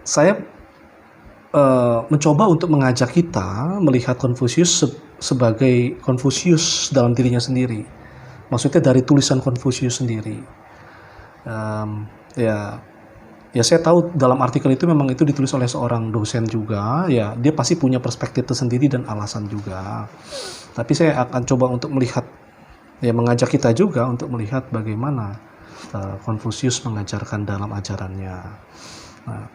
saya mencoba untuk mengajak kita melihat Konfusius sebagai Konfusius dalam dirinya sendiri. Maksudnya dari tulisan Konfusius sendiri. Ya saya tahu dalam artikel itu memang itu ditulis oleh seorang dosen juga, ya dia pasti punya perspektif tersendiri dan alasan juga. Tapi saya akan coba untuk melihat, ya mengajak kita juga untuk melihat bagaimana Konfusius mengajarkan dalam ajarannya. Nah,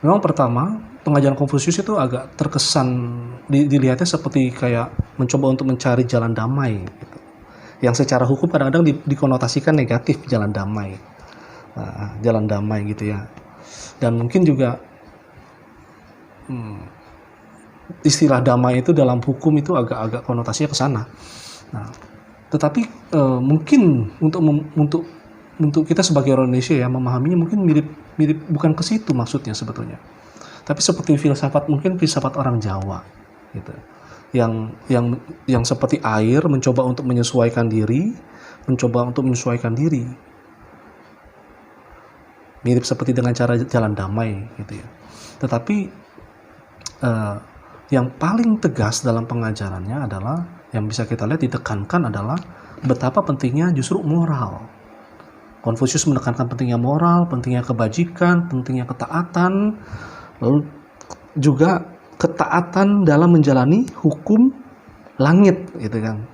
memang pertama pengajaran Konfusius itu agak terkesan dilihatnya seperti kayak mencoba untuk mencari jalan damai, gitu. Yang secara hukum kadang-kadang dikonotasikan negatif, jalan damai. Jalan damai gitu ya, dan mungkin juga istilah damai itu dalam hukum itu agak-agak konotasinya ke sana. Nah, tetapi mungkin untuk kita sebagai orang Indonesia ya memahaminya mungkin mirip bukan ke situ maksudnya sebetulnya, tapi seperti filsafat orang Jawa gitu, yang seperti air mencoba untuk menyesuaikan diri, mirip seperti dengan cara jalan damai gitu ya. Tetapi yang paling tegas dalam pengajarannya adalah, yang bisa kita lihat ditekankan adalah betapa pentingnya justru moral. Konfusius menekankan pentingnya moral, pentingnya kebajikan, pentingnya ketaatan, lalu juga ketaatan dalam menjalani hukum langit gitu kan,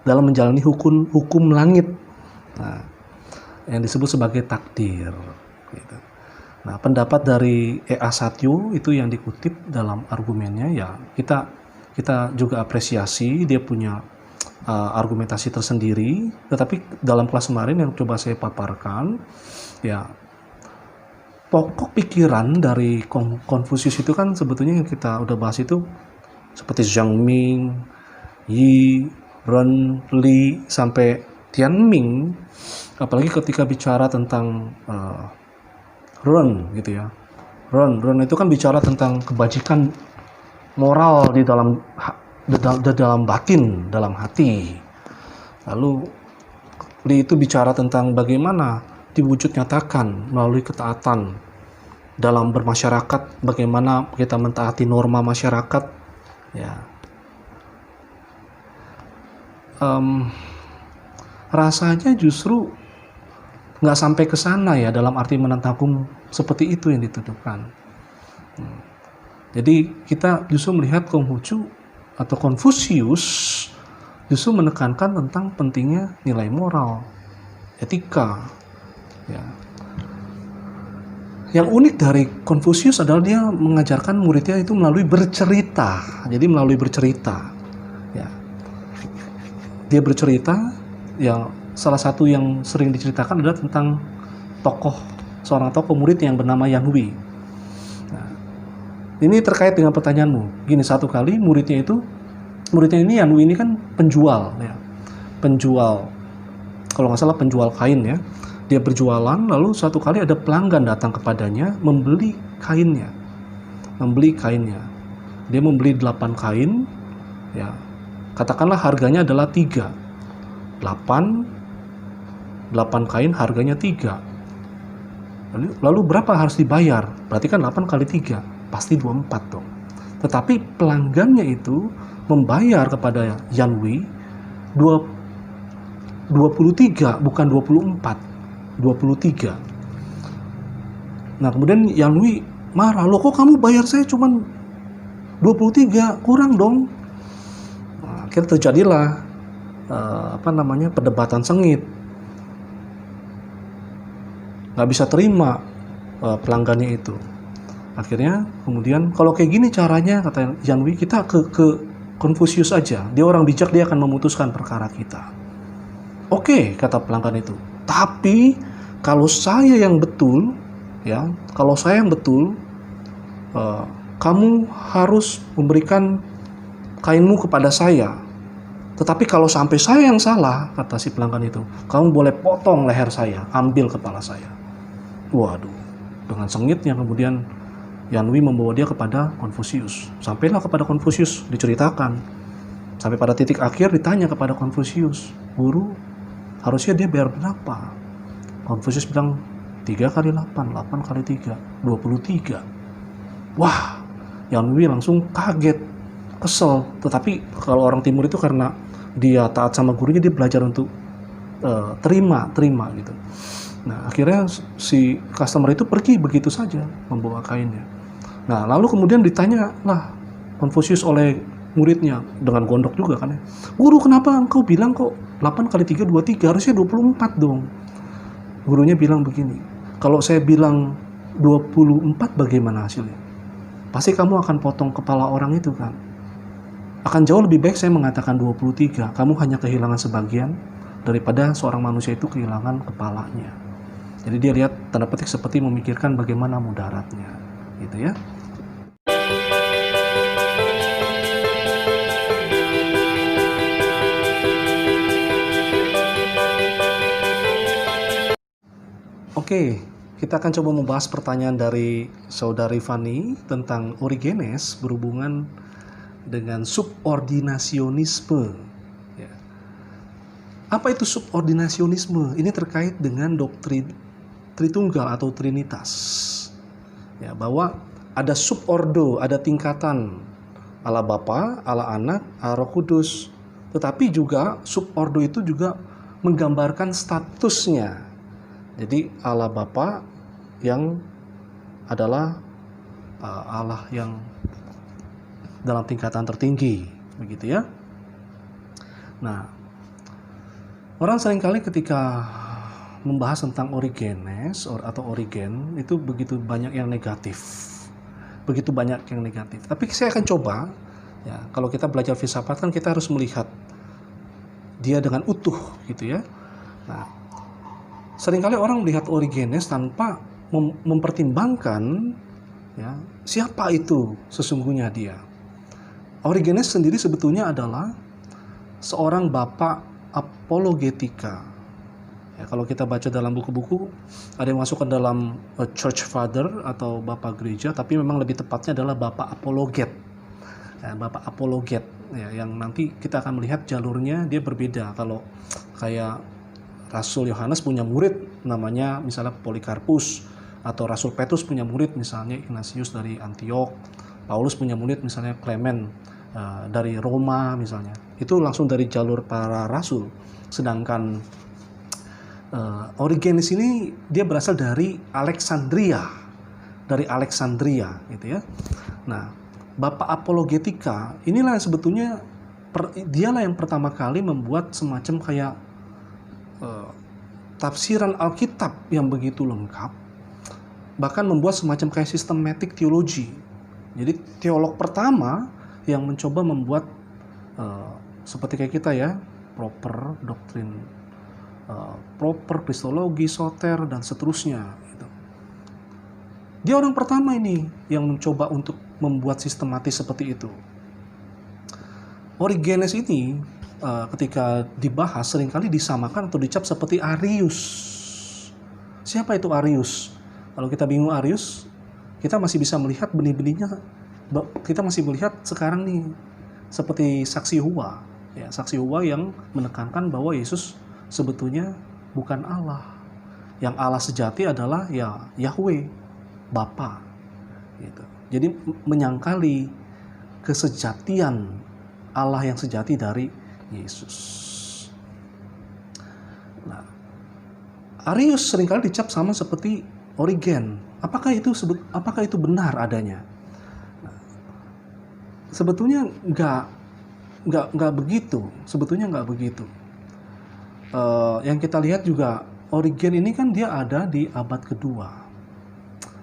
dalam menjalani hukum langit, nah, yang disebut sebagai takdir gitu. Nah, pendapat dari E.A. Satyo itu yang dikutip dalam argumennya, ya kita juga apresiasi dia punya argumentasi tersendiri. Tetapi dalam kelas kemarin yang coba saya paparkan, ya pokok pikiran dari Konfusius itu kan sebetulnya yang kita udah bahas itu seperti Zhang Ming, Yi, Ren, Li, sampai Tianming. Apalagi ketika bicara tentang Ren gitu ya. Ren itu kan bicara tentang kebajikan moral di dalam batin, dalam hati. Lalu Li itu bicara tentang bagaimana diwujud nyatakan melalui ketaatan dalam bermasyarakat, bagaimana kita mentaati norma masyarakat ya. Rasanya justru nggak sampai ke sana ya, dalam arti menentang hukum seperti itu yang dituduhkan. Jadi kita justru melihat Konghucu atau Konfusius justru menekankan tentang pentingnya nilai moral, etika. Ya. Yang unik dari Konfusius adalah dia mengajarkan muridnya itu melalui bercerita. Jadi melalui bercerita. Ya. Dia bercerita, yang salah satu yang sering diceritakan adalah tentang seorang tokoh murid yang bernama Yanhui. Nah, ini terkait dengan pertanyaanmu. Gini, satu kali muridnya ini Yanhui ini kan penjual ya. Kalau nggak salah penjual kain ya. Dia berjualan, lalu satu kali ada pelanggan datang kepadanya membeli kainnya. Dia membeli 8 kain ya. Katakanlah harganya adalah 3. 8 kain harganya 3. Lalu berapa harus dibayar? Berarti kan 8 kali 3 pasti 24 dong. Tetapi pelanggannya itu membayar kepada Yanhui 23, bukan 24, 23. Nah, kemudian Yanhui marah, "Loh kok kamu bayar saya cuma 23, kurang dong." Nah, akhirnya terjadilah perdebatan sengit. Nggak bisa terima pelanggannya itu. Akhirnya kemudian, kalau kayak gini caranya, kata Yanhui, kita ke Konfusius aja. Dia orang bijak, dia akan memutuskan perkara kita. Oke, kata pelanggan itu. Tapi kalau saya yang betul, kamu harus memberikan kainmu kepada saya. Tetapi kalau sampai saya yang salah, kata si pelanggan itu, kamu boleh potong leher saya, ambil kepala saya. Waduh, dengan sengitnya kemudian Yanhui membawa dia kepada Konfusius. Sampailah kepada Konfusius, diceritakan. Sampai pada titik akhir ditanya kepada Konfusius, "Guru, harusnya dia bayar berapa?" Konfusius bilang, 3 kali 8, 8 kali 3, 23. Wah, Yanwi langsung kaget, kesel. Tetapi kalau orang timur itu karena dia taat sama gurunya, dia belajar untuk terima gitu. Nah, akhirnya si customer itu pergi begitu saja membawa kainnya. Nah, lalu kemudian ditanya lah Konfusius oleh muridnya dengan gondok juga kan ya. Guru, kenapa engkau bilang kok 8 kali 3, 23, harusnya 24 dong. Gurunya bilang begini, kalau saya bilang 24 bagaimana hasilnya? Pasti kamu akan potong kepala orang itu kan. Akan jauh lebih baik saya mengatakan 23, kamu hanya kehilangan sebagian daripada seorang manusia itu kehilangan kepalanya. Jadi dia lihat tanda petik seperti memikirkan bagaimana mudaratnya, gitu ya. Oke, kita akan coba membahas pertanyaan dari saudari Fani tentang Origenes berhubungan dengan subordinasionisme. Ya. Apa itu subordinasionisme? Ini terkait dengan doktrin Tritunggal atau Trinitas. Ya, bahwa ada subordo, ada tingkatan Allah Bapa, Allah Anak, Allah Roh Kudus. Tetapi juga subordo itu juga menggambarkan statusnya. Jadi Allah Bapa yang adalah Allah yang dalam tingkatan tertinggi, begitu ya. Nah, orang seringkali ketika membahas tentang Origenes atau Origen itu begitu banyak yang negatif. Begitu banyak yang negatif. Tapi saya akan coba ya, kalau kita belajar filsafat kan kita harus melihat dia dengan utuh gitu ya. Nah, seringkali orang melihat Origenes tanpa mempertimbangkan ya, siapa itu sesungguhnya dia. Origenes sendiri sebetulnya adalah seorang bapak apologetika. Ya, kalau kita baca dalam buku-buku, ada yang masuk ke dalam church father atau bapak gereja, tapi memang lebih tepatnya adalah bapak apologet. Ya, bapak apologet, ya, yang nanti kita akan melihat jalurnya dia berbeda. Kalau kayak Rasul Yohanes punya murid namanya misalnya Polikarpus, atau Rasul Petrus punya murid misalnya Ignatius dari Antiok, Paulus punya murid misalnya Clement dari Roma misalnya. Itu langsung dari jalur para rasul. Sedangkan Origenes ini dia berasal dari Alexandria, gitu ya. Nah, bapak apologetika inilah yang sebetulnya dialah yang pertama kali membuat semacam kayak tafsiran Alkitab yang begitu lengkap, bahkan membuat semacam kayak sistematik teologi. Jadi teolog pertama yang mencoba membuat seperti kayak kita ya, proper doktrin, proper kristologi, soter dan seterusnya gitu. Dia orang pertama ini yang mencoba untuk membuat sistematis seperti itu. Origenes ini ketika dibahas seringkali disamakan atau dicap seperti Arius. Siapa itu Arius? Kalau kita bingung Arius, kita masih bisa melihat benih-benihnya. Kita masih melihat sekarang nih seperti saksi Yehova, ya, saksi Yehova yang menekankan bahwa Yesus sebetulnya bukan Allah. Yang Allah sejati adalah ya Yahweh, Bapa. Gitu. Jadi menyangkali kesejatian Allah yang sejati dari Yesus. Nah, Arius seringkali dicap sama seperti Origen. Apakah itu benar adanya? Nah, sebetulnya nggak begitu. Sebetulnya nggak begitu. Yang kita lihat juga Origen ini kan dia ada di abad kedua.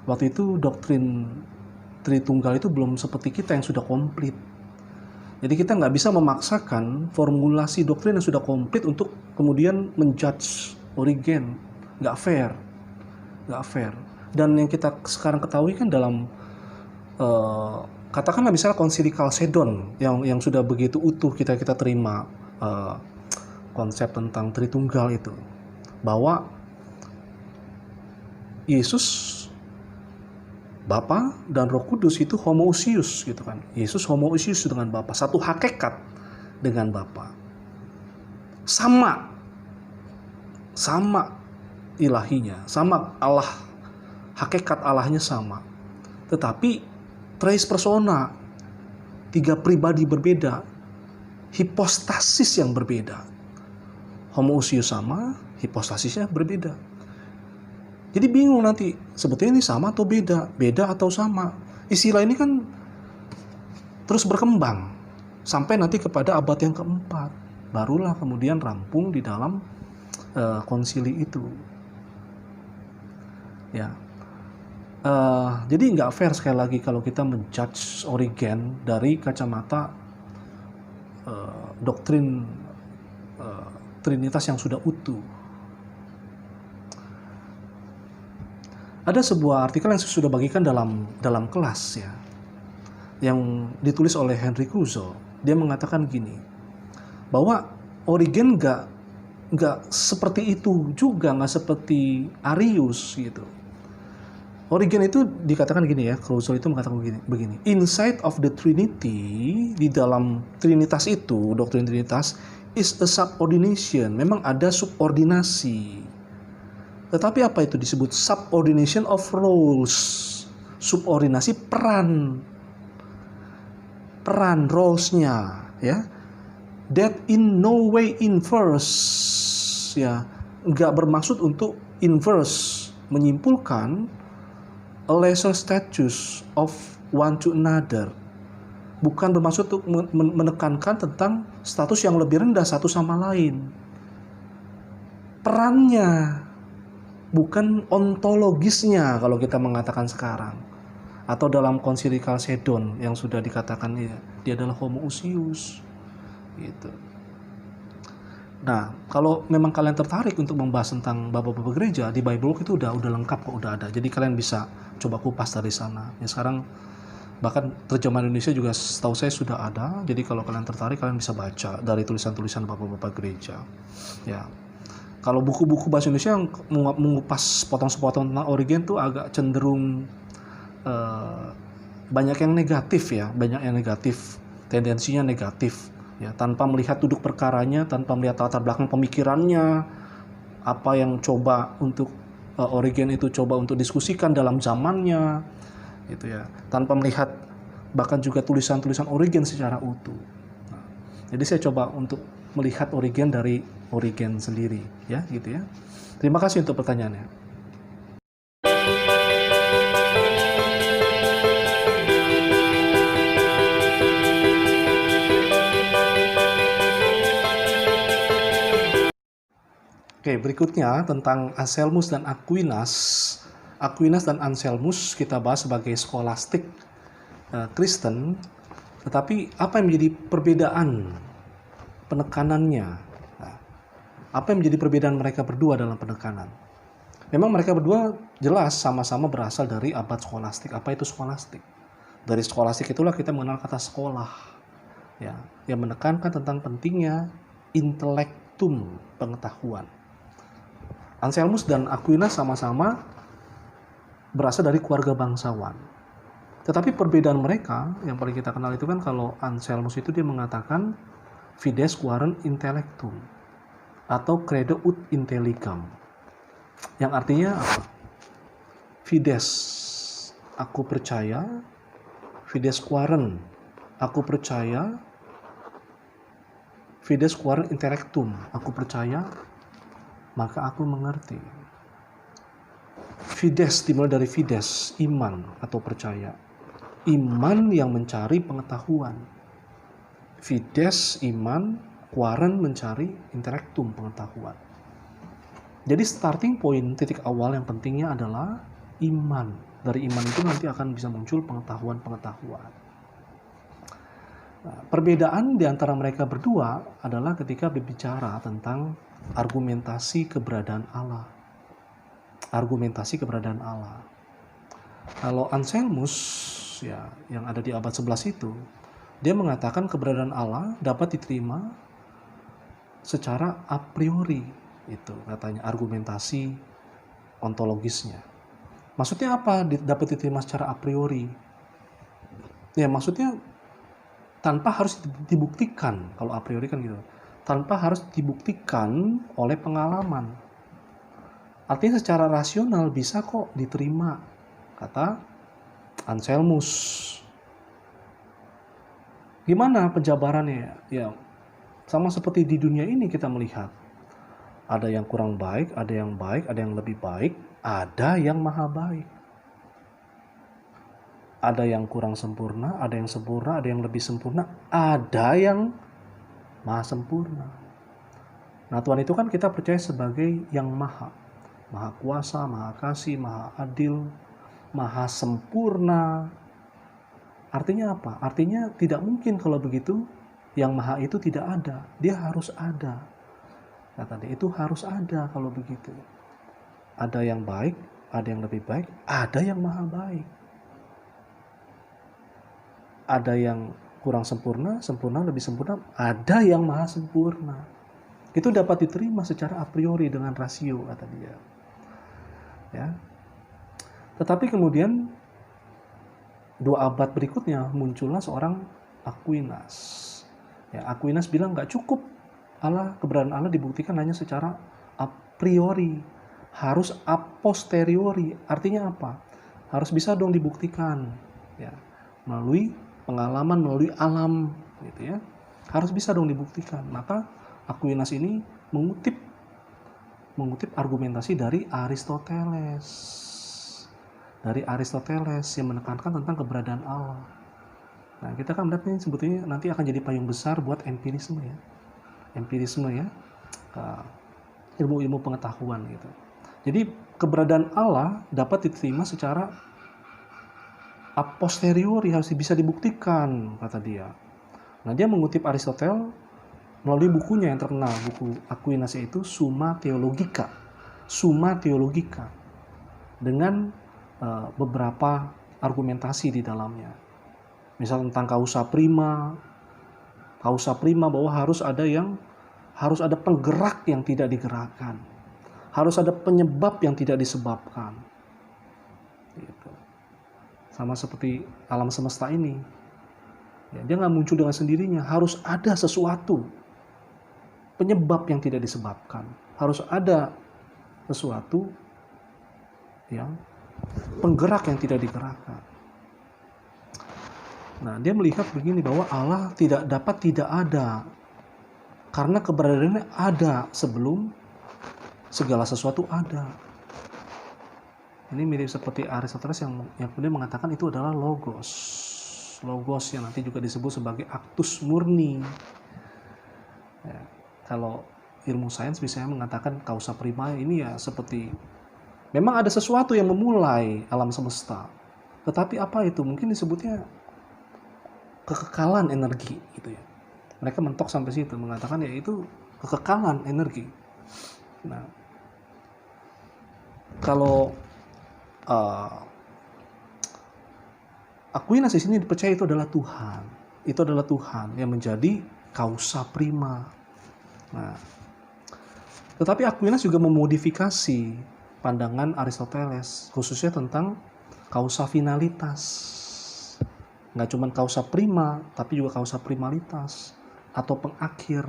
Waktu itu doktrin Tritunggal itu belum seperti kita yang sudah komplit. Jadi kita nggak bisa memaksakan formulasi doktrin yang sudah komplit untuk kemudian menjudge Origen. Nggak fair. Dan yang kita sekarang ketahui kan dalam katakanlah misalnya Konsili Kalsedon yang sudah begitu utuh kita terima konsep tentang Tritunggal itu, bahwa Yesus Bapa dan Roh Kudus itu homoousios gitu kan. Yesus homoousios dengan Bapa, satu hakikat dengan Bapa. Sama. ilahinya, sama Allah, hakikat Allahnya sama. Tetapi tres persona, 3 pribadi berbeda, hipostasis yang berbeda. Homoousios sama, hipostasisnya berbeda. Jadi bingung nanti, sebetulnya ini sama atau beda, beda atau sama. Istilah ini kan terus berkembang sampai nanti kepada abad yang keempat, barulah kemudian rampung di dalam konsili itu. Ya, jadi nggak fair sekali lagi kalau kita menjudge Origen dari kacamata doktrin Trinitas yang sudah utuh. Ada sebuah artikel yang saya sudah bagikan dalam kelas ya, yang ditulis oleh Henry Kuzo. Dia mengatakan gini, bahwa Origen nggak seperti itu juga, nggak seperti Arius gitu. Origen itu dikatakan gini ya, Kuzo itu mengatakan begini, inside of the Trinity, di dalam Trinitas itu, doktrin Trinitas, is a subordination, memang ada subordinasi. Tetapi apa itu disebut subordination of roles, subordinasi peran roles-nya ya, that in no way inverse ya, nggak bermaksud untuk inverse, menyimpulkan a lesser status of one to another, bukan bermaksud untuk menekankan tentang status yang lebih rendah satu sama lain. Perannya, bukan ontologisnya kalau kita mengatakan sekarang. Atau dalam konsili Chalcedon yang sudah dikatakan dia adalah homoousios gitu. Nah, kalau memang kalian tertarik untuk membahas tentang bapak-bapak gereja, di Bible itu udah lengkap kok, udah ada. Jadi kalian bisa coba kupas dari sana. Ya sekarang bahkan terjemahan Indonesia juga setahu saya sudah ada. Jadi kalau kalian tertarik, kalian bisa baca dari tulisan-tulisan bapak-bapak gereja. Ya. Kalau buku-buku bahasa Indonesia yang mengupas potong-sepotong tentang Origen tuh agak cenderung banyak yang negatif ya, tendensinya negatif ya, tanpa melihat duduk perkaranya, tanpa melihat latar belakang pemikirannya, apa yang coba untuk Origen itu coba untuk diskusikan dalam zamannya gitu ya, tanpa melihat bahkan juga tulisan-tulisan Origen secara utuh. Nah, jadi saya coba untuk melihat Origen dari Origen sendiri ya gitu ya. Terima kasih untuk pertanyaannya. Oke, berikutnya tentang Anselmus dan Aquinas. Aquinas dan Anselmus kita bahas sebagai skolastik Kristen. Tetapi apa yang menjadi perbedaan penekanannya? Nah, apa yang menjadi perbedaan mereka berdua dalam penekanan? Memang mereka berdua jelas sama-sama berasal dari abad skolastik. Apa itu skolastik? Dari skolastik itulah kita mengenal kata sekolah, ya, yang menekankan tentang pentingnya intelektum, pengetahuan. Anselmus dan Aquinas sama-sama berasal dari keluarga bangsawan. Tetapi perbedaan mereka yang paling kita kenal itu kan, kalau Anselmus itu dia mengatakan fides quaerent intellectum atau credo ut intelligam, yang artinya apa? Fides, aku percaya. Fides quaerent, aku percaya. Fides quaerent intellectum, aku percaya, maka aku mengerti. Fides dimulai dari fides, iman atau percaya. Iman yang mencari pengetahuan. Fides, iman, quaerent mencari, intellectum, pengetahuan. Jadi starting point, titik awal yang pentingnya adalah iman. Dari iman itu nanti akan bisa muncul pengetahuan-pengetahuan. Nah, perbedaan di antara mereka berdua adalah ketika berbicara tentang argumentasi keberadaan Allah. Argumentasi keberadaan Allah. Kalau Anselmus ya, yang ada di abad 11 itu, dia mengatakan keberadaan Allah dapat diterima secara a priori. Itu katanya argumentasi ontologisnya. Maksudnya apa dapat diterima secara a priori? Ya maksudnya tanpa harus dibuktikan. Kalau a priori kan gitu. Tanpa harus dibuktikan oleh pengalaman. Artinya secara rasional bisa kok diterima, kata Anselmus. Gimana penjabarannya? Ya, sama seperti di dunia ini kita melihat. Ada yang kurang baik, ada yang baik, ada yang lebih baik, ada yang maha baik. Ada yang kurang sempurna, ada yang sempurna, ada yang lebih sempurna, ada yang maha sempurna. Nah, Tuhan itu kan kita percaya sebagai yang maha kuasa, maha kasih, maha adil, maha sempurna. Artinya apa? Artinya tidak mungkin kalau begitu yang maha itu tidak ada. Dia harus ada. Kata dia, itu harus ada kalau begitu. Ada yang baik, ada yang lebih baik, ada yang maha baik. Ada yang kurang sempurna, sempurna, lebih sempurna, ada yang maha sempurna. Itu dapat diterima secara a priori dengan rasio, kata dia. Ya. Tetapi kemudian 2 abad berikutnya muncullah seorang Aquinas. Ya, Aquinas bilang nggak cukup keberadaan Allah dibuktikan hanya secara a priori, harus a posteriori. Artinya apa? Harus bisa dong dibuktikan, ya, melalui pengalaman, melalui alam, gitu ya. Harus bisa dong dibuktikan. Maka Aquinas ini mengutip argumentasi dari Aristoteles. Dari Aristoteles yang menekankan tentang keberadaan Allah. Nah, kita kan melihat ini sebetulnya nanti akan jadi payung besar buat empirisme ya. Empirisme ya. Ilmu-ilmu pengetahuan gitu. Jadi keberadaan Allah dapat diterima secara a posteriori, harus bisa dibuktikan, kata dia. Nah, dia mengutip Aristoteles melalui bukunya yang terkenal, buku Aquinas, yaitu Summa Theologica. Summa Theologica. Dengan beberapa argumentasi di dalamnya. Misal tentang causa prima bahwa harus ada penggerak yang tidak digerakkan. Harus ada penyebab yang tidak disebabkan. Gitu. Sama seperti alam semesta ini. Ya, dia nggak muncul dengan sendirinya, harus ada sesuatu. Penyebab yang tidak disebabkan. Harus ada sesuatu yang penggerak yang tidak digerakkan. Nah, dia melihat begini bahwa Allah tidak dapat tidak ada karena keberadaannya ada sebelum segala sesuatu ada. Ini mirip seperti Aristoteles yang kemudian mengatakan itu adalah logos. Logos yang nanti juga disebut sebagai actus murni. Ya, kalau ilmu sains biasanya mengatakan causa prima ini ya seperti memang ada sesuatu yang memulai alam semesta. Tetapi apa itu? Mungkin disebutnya kekekalan energi gitu ya. Mereka mentok sampai situ, mengatakan ya itu kekekalan energi. Nah, kalau Aquinas di sini dipercaya itu adalah Tuhan. Itu adalah Tuhan yang menjadi causa prima. Nah, tetapi Aquinas juga memodifikasi pandangan Aristoteles, khususnya tentang causa finalitas. Nggak cuma causa prima, tapi juga causa primalitas atau pengakhir.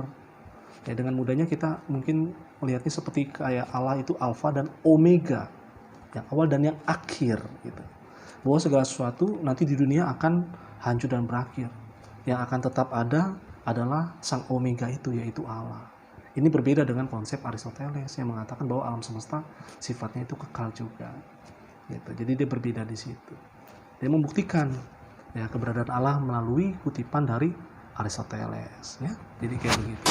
Ya, dengan mudahnya kita mungkin melihatnya seperti kayak Allah itu alfa dan omega, yang awal dan yang akhir gitu. Bahwa segala sesuatu nanti di dunia akan hancur dan berakhir. Yang akan tetap ada adalah sang omega itu, yaitu Allah. Ini berbeda dengan konsep Aristoteles yang mengatakan bahwa alam semesta sifatnya itu kekal juga. Gitu. Jadi dia berbeda di situ. Dia membuktikan ya keberadaan Allah melalui kutipan dari Aristoteles. Ya. Jadi kayak begitu.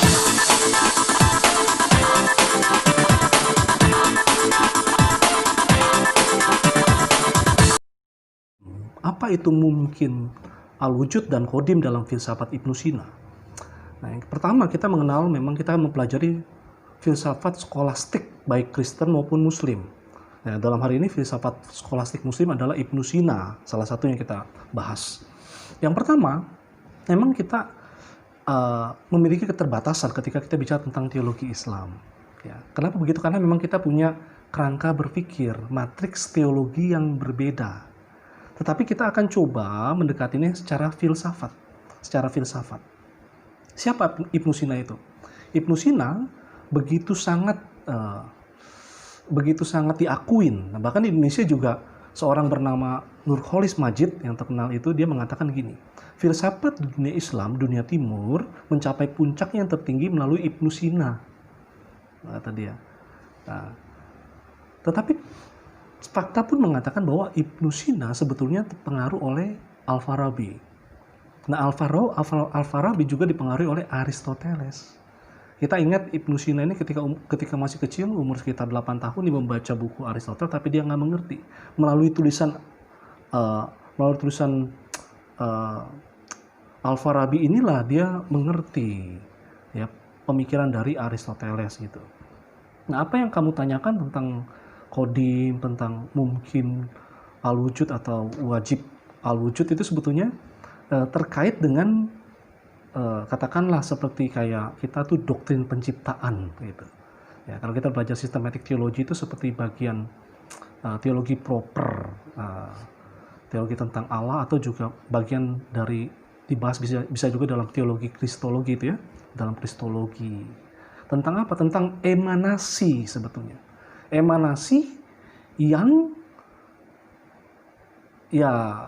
Apa itu mungkin al-wujud dan kodim dalam filsafat Ibnu Sina? Nah, yang pertama kita mengenal, memang kita mempelajari filsafat skolastik baik Kristen maupun Muslim. Nah, dalam hari ini filsafat skolastik Muslim adalah Ibnu Sina, salah satu yang kita bahas. Yang pertama, memang kita memiliki keterbatasan ketika kita bicara tentang teologi Islam. Ya, kenapa begitu? Karena memang kita punya kerangka berpikir, matriks teologi yang berbeda. Tetapi kita akan coba mendekatinya secara filsafat. Siapa Ibnu Sina itu? Ibnu Sina begitu sangat begitu sangat diakuin. Nah, bahkan di Indonesia juga seorang bernama Nurholis Majid yang terkenal itu, dia mengatakan gini, filsafat dunia Islam, dunia Timur mencapai puncaknya yang tertinggi melalui Ibnu Sina, kata dia. Nah, tetapi fakta pun mengatakan bahwa Ibnu Sina sebetulnya terpengaruh oleh Al-Farabi. Nah, Al-Farabi juga dipengaruhi oleh Aristoteles. Kita ingat Ibnu Sina ini ketika masih kecil, umur sekitar 8 tahun, dia membaca buku Aristoteles, tapi dia nggak mengerti. Melalui tulisan Al-Farabi inilah dia mengerti ya pemikiran dari Aristoteles gitu. Nah, apa yang kamu tanyakan tentang kodim, tentang mungkin al-wujud atau wajib al-wujud itu sebetulnya terkait dengan katakanlah seperti kayak kita tuh doktrin penciptaan gitu. Ya, kalau kita belajar sistematik teologi itu seperti bagian teologi proper, teologi tentang Allah, atau juga bagian dari dibahas bisa juga dalam teologi kristologi itu ya, dalam kristologi. Tentang apa? Tentang emanasi sebetulnya. Emanasi yang ya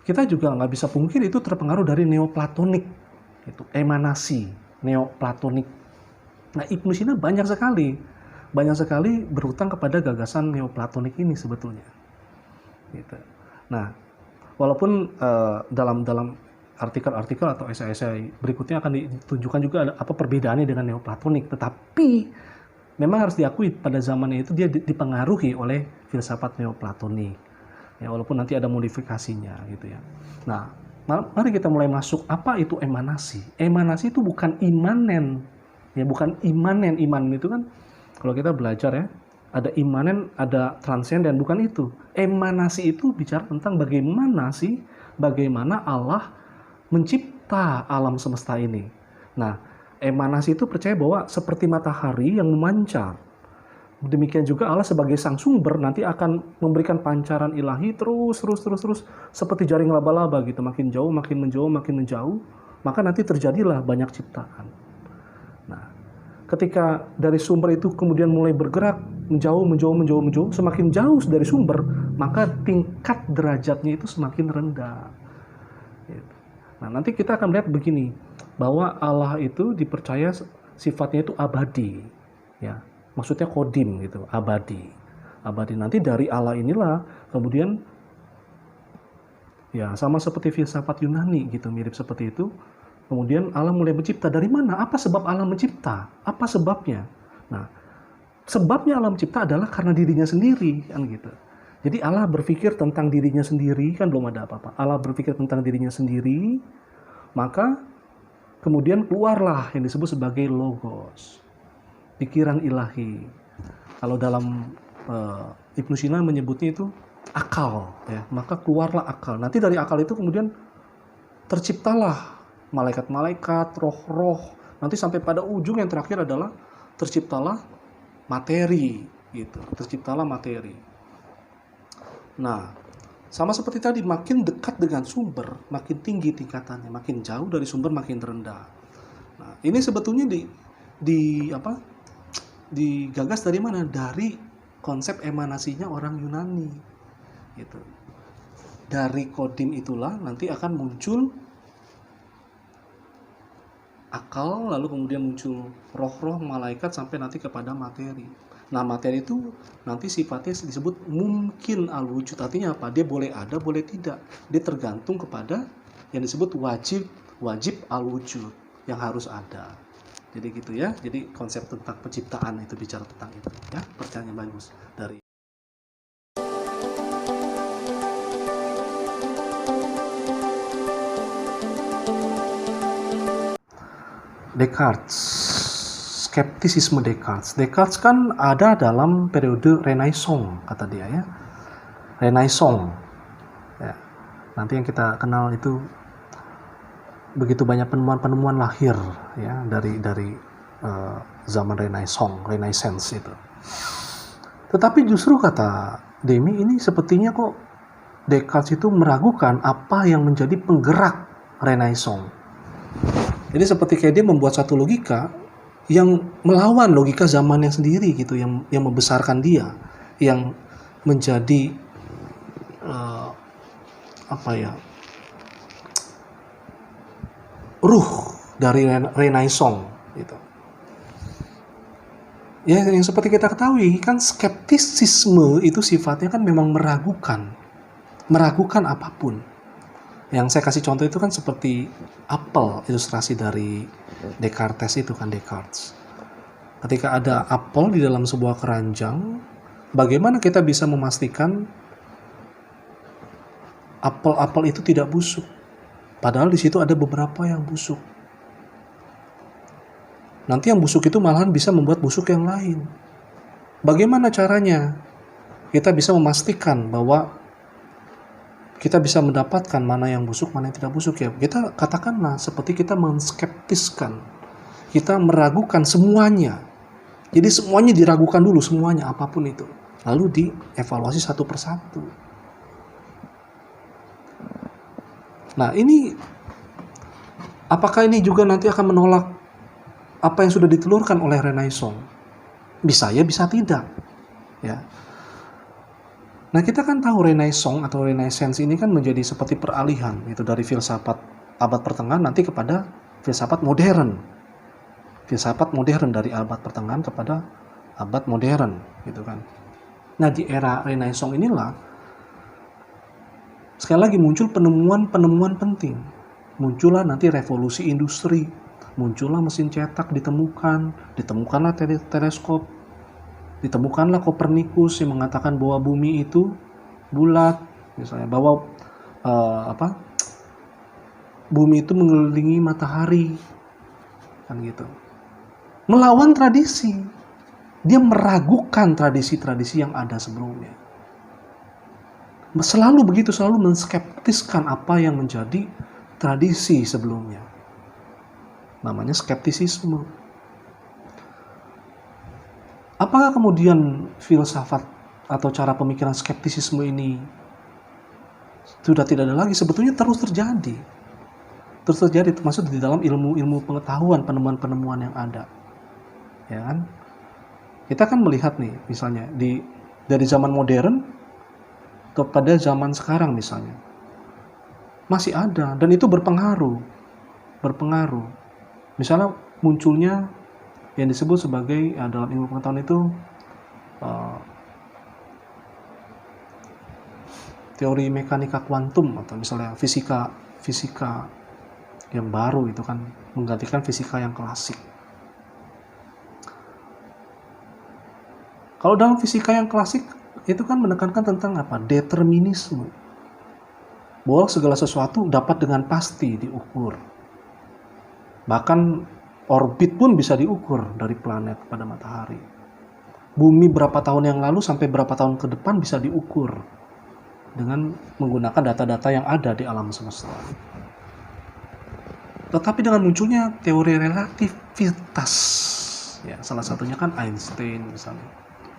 kita juga nggak bisa pungkir itu terpengaruh dari neoplatonik, itu emanasi neoplatonik. Nah, Ibnu Sina banyak sekali berhutang kepada gagasan neoplatonik ini sebetulnya. Gitu. Nah, walaupun dalam artikel-artikel atau esai-esai berikutnya akan ditunjukkan juga apa perbedaannya dengan neoplatonik, tetapi memang harus diakui pada zamannya itu dia dipengaruhi oleh filsafat neoplatonik. Ya, walaupun nanti ada modifikasinya gitu ya. Nah, mari kita mulai masuk, apa itu emanasi? Emanasi itu bukan imanen. Ya, bukan imanen. Imanen itu kan kalau kita belajar ya, ada imanen, ada transenden, bukan itu. Emanasi itu bicara tentang bagaimana Allah mencipta alam semesta ini. Nah, emanasi itu percaya bahwa seperti matahari yang memancar, demikian juga Allah sebagai sang sumber nanti akan memberikan pancaran ilahi terus seperti jaring laba-laba gitu, makin jauh, makin menjauh, maka nanti terjadilah banyak ciptaan. Nah, ketika dari sumber itu kemudian mulai bergerak menjauh, semakin jauh dari sumber, maka tingkat derajatnya itu semakin rendah. Nah, nanti kita akan melihat begini, bahwa Allah itu dipercaya sifatnya itu abadi, ya. Maksudnya kodim gitu, abadi. Nanti dari Allah inilah kemudian ya sama seperti filsafat Yunani gitu, mirip seperti itu. Kemudian Allah mulai mencipta. Dari mana? Apa sebab Allah mencipta? Apa sebabnya? Nah, sebabnya Allah mencipta adalah karena dirinya sendiri kan gitu. Jadi Allah berpikir tentang dirinya sendiri, kan belum ada apa-apa. Allah berpikir tentang dirinya sendiri, maka kemudian keluarlah yang disebut sebagai logos, pikiran ilahi. Kalau dalam Ibnu Sina menyebutnya itu akal, ya. Maka keluarlah akal. Nanti dari akal itu kemudian terciptalah malaikat-malaikat, roh-roh. Nanti sampai pada ujung yang terakhir adalah terciptalah materi, gitu. Terciptalah materi. Nah, sama seperti tadi, makin dekat dengan sumber, makin tinggi tingkatannya, makin jauh dari sumber makin rendah. Nah, ini sebetulnya digagas dari mana? Dari konsep emanasinya orang Yunani. Gitu. Dari kodim itulah nanti akan muncul akal, lalu kemudian muncul roh-roh, malaikat, sampai nanti kepada materi. Nah, materi itu nanti sifatnya disebut mungkin al-wujud. Artinya apa? Dia boleh ada, boleh tidak. Dia tergantung kepada yang disebut wajib al-wujud, yang harus ada. Jadi gitu ya. Jadi konsep tentang penciptaan itu bicara tentang itu ya. Pertanyaan bagus dari Descartes. Skeptisisme Descartes. Descartes kan ada dalam periode Renaissance, kata dia ya. Renaissance. Ya. Nanti yang kita kenal itu begitu banyak penemuan-penemuan lahir ya dari zaman Renaissance itu. Tetapi justru kata Demi, ini sepertinya kok Descartes itu meragukan apa yang menjadi penggerak Renaissance. Jadi seperti kayak dia membuat satu logika yang melawan logika zamannya sendiri gitu, yang membesarkan dia, yang menjadi ruh dari Renaissance gitu. Ya, yang seperti kita ketahui kan, skeptisisme itu sifatnya kan memang meragukan apapun. Yang saya kasih contoh itu kan seperti apel, ilustrasi dari Descartes itu kan, Descartes. Ketika ada apel di dalam sebuah keranjang, bagaimana kita bisa memastikan apel-apel itu tidak busuk? Padahal di situ ada beberapa yang busuk. Nanti yang busuk itu malahan bisa membuat busuk yang lain. Bagaimana caranya kita bisa memastikan bahwa kita bisa mendapatkan mana yang busuk, mana yang tidak busuk ya? Kita katakanlah seperti kita menskeptiskan, kita meragukan semuanya. Jadi semuanya diragukan dulu, semuanya apapun itu. Lalu dievaluasi satu persatu. Nah ini, apakah ini juga nanti akan menolak apa yang sudah ditelurkan oleh Renaissance? Bisa ya, bisa tidak. Ya. Nah kita kan tahu Renaissance ini kan menjadi seperti peralihan itu dari filsafat abad pertengahan nanti kepada filsafat modern. Filsafat modern dari abad pertengahan kepada abad modern gitu kan. Nah di era Renaissance inilah sekali lagi muncul penemuan-penemuan penting. Muncullah nanti revolusi industri, muncullah mesin cetak ditemukanlah teleskop, ditemukanlah Kopernikus yang mengatakan bahwa bumi itu bulat, misalnya bahwa bumi itu mengelilingi matahari, kan gitu. Melawan tradisi, dia meragukan tradisi-tradisi yang ada sebelumnya. Selalu begitu, selalu menskeptiskan apa yang menjadi tradisi sebelumnya. Namanya skeptisisme. Apakah kemudian filsafat atau cara pemikiran skeptisisme ini sudah tidak ada lagi? Sebetulnya terus terjadi. Terus terjadi, termasuk di dalam ilmu-ilmu pengetahuan, penemuan-penemuan yang ada. Ya kan? Kita kan melihat nih, misalnya dari zaman modern kepada zaman sekarang misalnya. Masih ada, dan itu berpengaruh. Misalnya munculnya yang disebut sebagai dalam ilmu pengetahuan itu teori mekanika kuantum, atau misalnya fisika yang baru itu kan menggantikan fisika yang klasik. Kalau dalam fisika yang klasik itu kan menekankan tentang apa? Determinisme. Bahwa segala sesuatu dapat dengan pasti diukur. Bahkan orbit pun bisa diukur dari planet pada matahari. Bumi berapa tahun yang lalu sampai berapa tahun ke depan bisa diukur dengan menggunakan data-data yang ada di alam semesta. Tetapi dengan munculnya teori relativitas, ya salah satunya kan Einstein misalnya,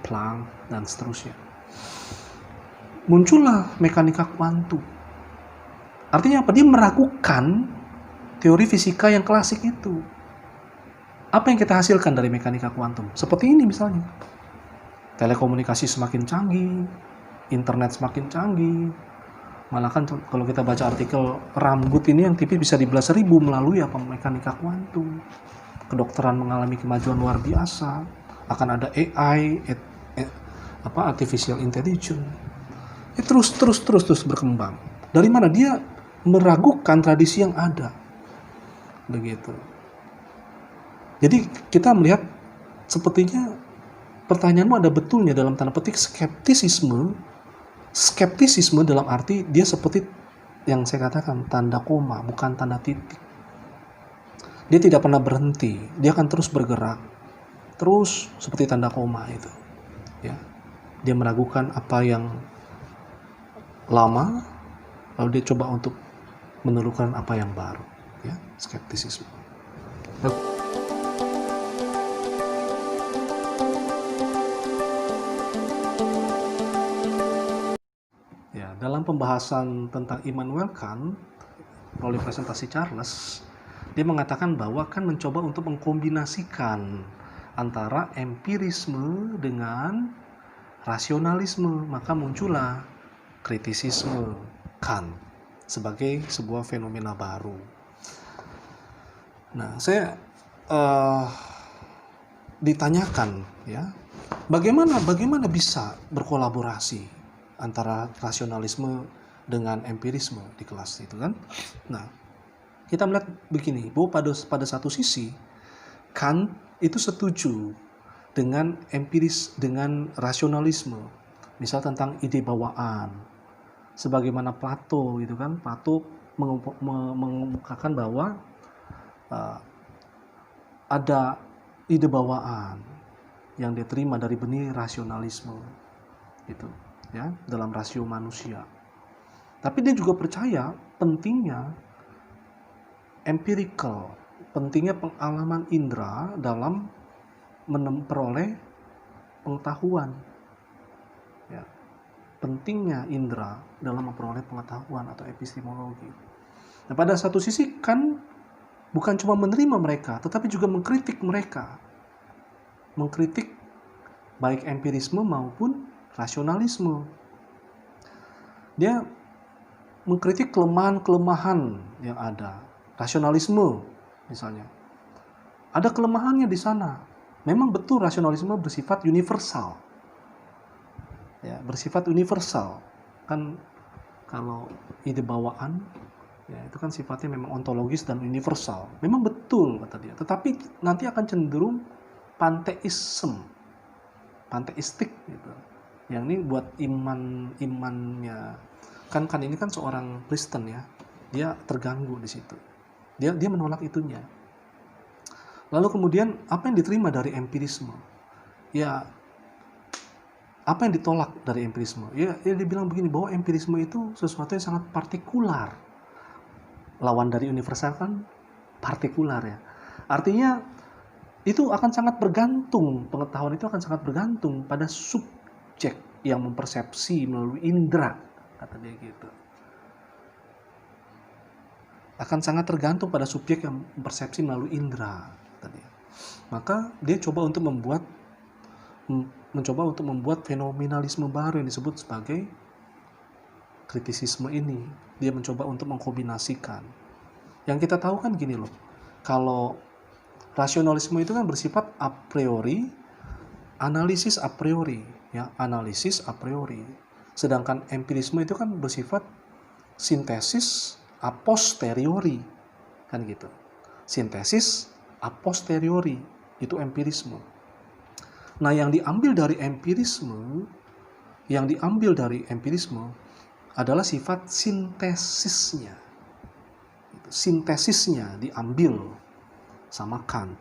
Planck dan seterusnya. Muncullah mekanika kuantum. Artinya apa? Dia meragukan teori fisika yang klasik itu. Apa yang kita hasilkan dari mekanika kuantum? Seperti ini misalnya. Telekomunikasi semakin canggih, internet semakin canggih. Malah kan kalau kita baca artikel rambut ini yang tipis bisa di belas ribu melalui mekanika kuantum. Kedokteran mengalami kemajuan luar biasa. Akan ada AI, artificial intelligence. Terus berkembang. Dari mana? Dia meragukan tradisi yang ada. Begitu. Jadi kita melihat sepertinya pertanyaanmu ada betulnya dalam tanda petik skeptisisme dalam arti dia seperti yang saya katakan tanda koma, bukan tanda titik. Dia tidak pernah berhenti, dia akan terus bergerak, terus seperti tanda koma itu. Ya, dia meragukan apa yang lama, lalu dia coba untuk menelurkan apa yang baru. Ya, skeptisisme. Dalam pembahasan tentang Immanuel Kant melalui presentasi Charles, Dia mengatakan bahwa kan mencoba untuk mengkombinasikan antara empirisme dengan rasionalisme, maka muncullah kritisisme Kant sebagai sebuah fenomena baru. Nah, saya ditanyakan ya, bagaimana bisa berkolaborasi antara rasionalisme dengan empirisme di kelas itu kan? Nah, kita melihat begini, bahwa pada satu sisi Kant itu setuju dengan empiris, dengan rasionalisme, misal tentang ide bawaan, sebagaimana Plato gitu kan. Plato mengemukakan bahwa ada ide bawaan yang diterima dari benih rasionalisme gitu ya, dalam rasio manusia. Tapi dia juga percaya pentingnya empirical, pentingnya pengalaman indera dalam memperoleh pengetahuan ya, pentingnya indera dalam memperoleh pengetahuan atau epistemologi. Nah, pada satu sisi kan bukan cuma menerima mereka, tetapi juga mengkritik mereka, mengkritik baik empirisme maupun rasionalisme. Dia mengkritik kelemahan-kelemahan yang ada. Rasionalisme misalnya, ada kelemahannya di sana. Memang betul rasionalisme bersifat universal. Ya, bersifat universal. Kan kalau ide bawaan ya itu kan sifatnya memang ontologis dan universal. Memang betul kata dia. Tetapi nanti akan cenderung panteistik gitu. Yang ini buat imannya kan ini kan seorang Kristen ya. Dia terganggu di situ. Dia menolak itunya. Lalu kemudian apa yang diterima dari empirisme? Ya, apa yang ditolak dari empirisme? Ya dia bilang begini, bahwa empirisme itu sesuatu yang sangat partikular. Lawan dari universal kan partikular ya. Artinya itu akan sangat bergantung, pengetahuan itu akan sangat bergantung pada subjek yang mempersepsi melalui indera, kata dia gitu. Akan sangat tergantung pada subjek yang mempersepsi melalui indera, kata dia. Maka dia mencoba untuk membuat fenomenalisme baru yang disebut sebagai kritisisme ini. Dia mencoba untuk mengkombinasikan. Yang kita tahu kan gini loh, kalau rasionalisme itu kan bersifat a priori, analisis a priori, ya, analisis a priori. Sedangkan empirisme itu kan bersifat sintesis a posteriori, kan gitu. Sintesis a posteriori itu empirisme. Nah, yang diambil dari empirisme adalah sifat sintesisnya. Sintesisnya diambil sama Kant,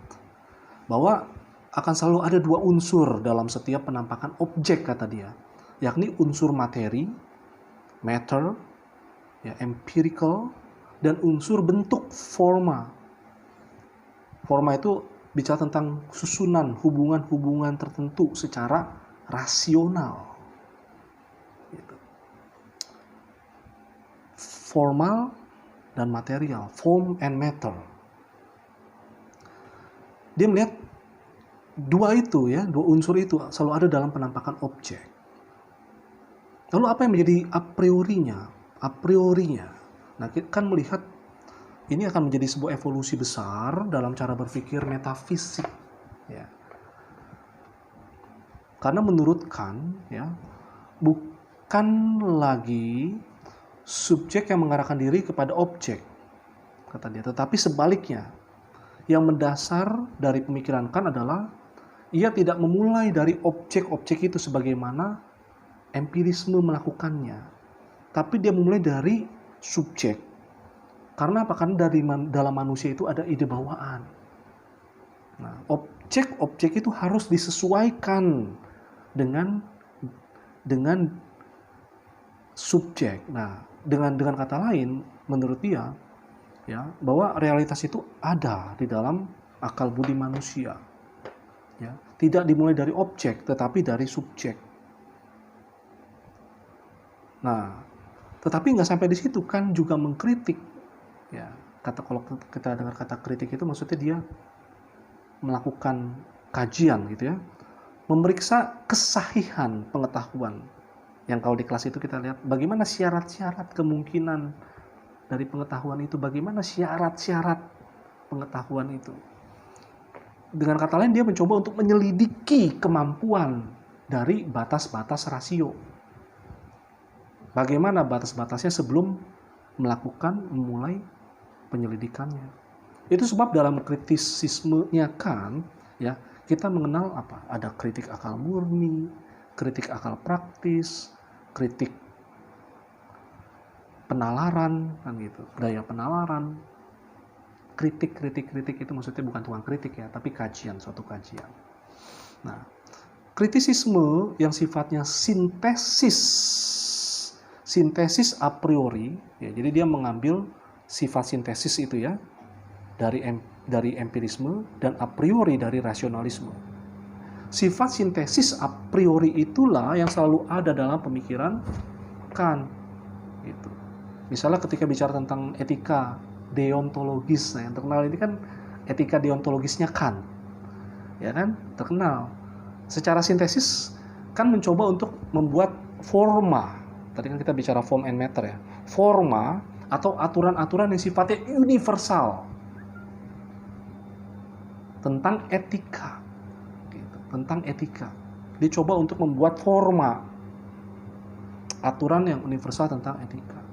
bahwa akan selalu ada dua unsur dalam setiap penampakan objek, kata dia, yakni unsur materi, matter, ya, empirical, dan unsur bentuk, forma. Forma itu bicara tentang susunan hubungan-hubungan tertentu secara rasional. Gitu. Formal dan material, form and matter. Dia melihat dua unsur itu selalu ada dalam penampakan objek. Lalu apa yang menjadi a priorinya? Nah, kita kan melihat ini akan menjadi sebuah evolusi besar dalam cara berpikir metafisik, ya. Karena menurut Kant, ya, bukan lagi subjek yang mengarahkan diri kepada objek, kata dia, tetapi sebaliknya. Yang mendasar dari pemikiran Kant adalah ia tidak memulai dari objek-objek itu sebagaimana empirisme melakukannya, tapi dia memulai dari subjek. Karena apa? Karena dalam manusia itu ada ide bawaan. Nah, objek-objek itu harus disesuaikan dengan subjek. Nah, dengan kata lain, menurut dia, ya, bahwa realitas itu ada di dalam akal budi manusia, ya, tidak dimulai dari objek tetapi dari subjek. Nah, tetapi nggak sampai di situ, kan juga mengkritik, ya, kalau kita dengar kata kritik itu maksudnya dia melakukan kajian gitu ya, memeriksa kesahihan pengetahuan. Yang kalau di kelas itu kita lihat bagaimana syarat-syarat kemungkinan dari pengetahuan itu, bagaimana syarat-syarat pengetahuan itu. Dengan kata lain dia mencoba untuk menyelidiki kemampuan dari batas-batas rasio. Bagaimana batas-batasnya sebelum memulai penyelidikannya. Itu sebab dalam kritisismenya Kant ya, kita mengenal apa? Ada kritik akal murni, kritik akal praktis, kritik penalaran kan gitu, gaya penalaran. Kritik itu maksudnya bukan tukang kritik ya, tapi kajian, suatu kajian. Nah, kritisisme yang sifatnya sintesis a priori ya, jadi dia mengambil sifat sintesis itu ya dari empirisme dan a priori dari rasionalisme. Sifat sintesis a priori itulah yang selalu ada dalam pemikiran Kant gitu. Misalnya ketika bicara tentang etika deontologis, nah yang terkenal ini kan etika deontologisnya Kant, ya kan, terkenal. Secara sintesis kan mencoba untuk membuat forma. Tadi kan kita bicara form and matter ya, forma atau aturan-aturan yang sifatnya universal tentang etika, gitu, tentang etika. Dia coba untuk membuat forma aturan yang universal tentang etika.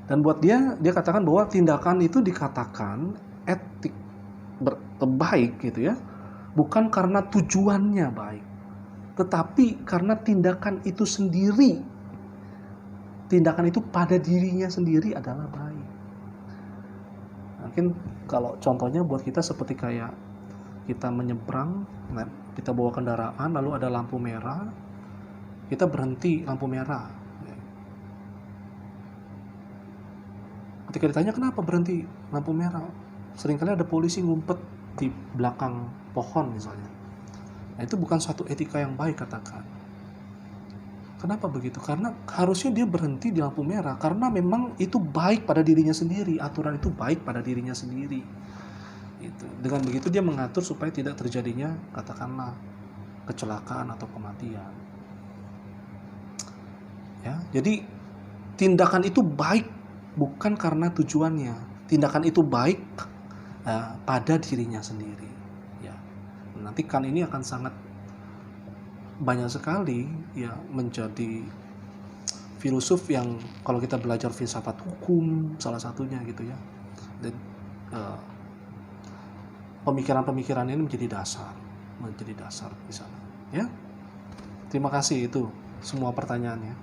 Dan buat dia katakan bahwa tindakan itu dikatakan etik baik gitu ya, bukan karena tujuannya baik, tetapi karena tindakan itu sendiri, tindakan itu pada dirinya sendiri adalah baik. Mungkin kalau contohnya buat kita seperti kayak kita menyeberang, kita bawa kendaraan lalu ada lampu merah, kita berhenti lampu merah. Ketika ditanya kenapa berhenti lampu merah, seringkali ada polisi ngumpet di belakang pohon misalnya. Nah, itu bukan suatu etika yang baik, katakan. Kenapa begitu? Karena harusnya dia berhenti di lampu merah karena memang itu baik pada dirinya sendiri, aturan itu baik pada dirinya sendiri. Gitu. Dengan begitu dia mengatur supaya tidak terjadinya katakanlah kecelakaan atau kematian. Ya, jadi tindakan itu baik bukan karena tujuannya, tindakan itu baik pada dirinya sendiri. Ya, nanti kan ini akan sangat banyak sekali ya menjadi filosof yang kalau kita belajar filsafat hukum salah satunya gitu ya, dan pemikiran-pemikiran ini menjadi dasar di sana. Ya, terima kasih, itu semua pertanyaannya.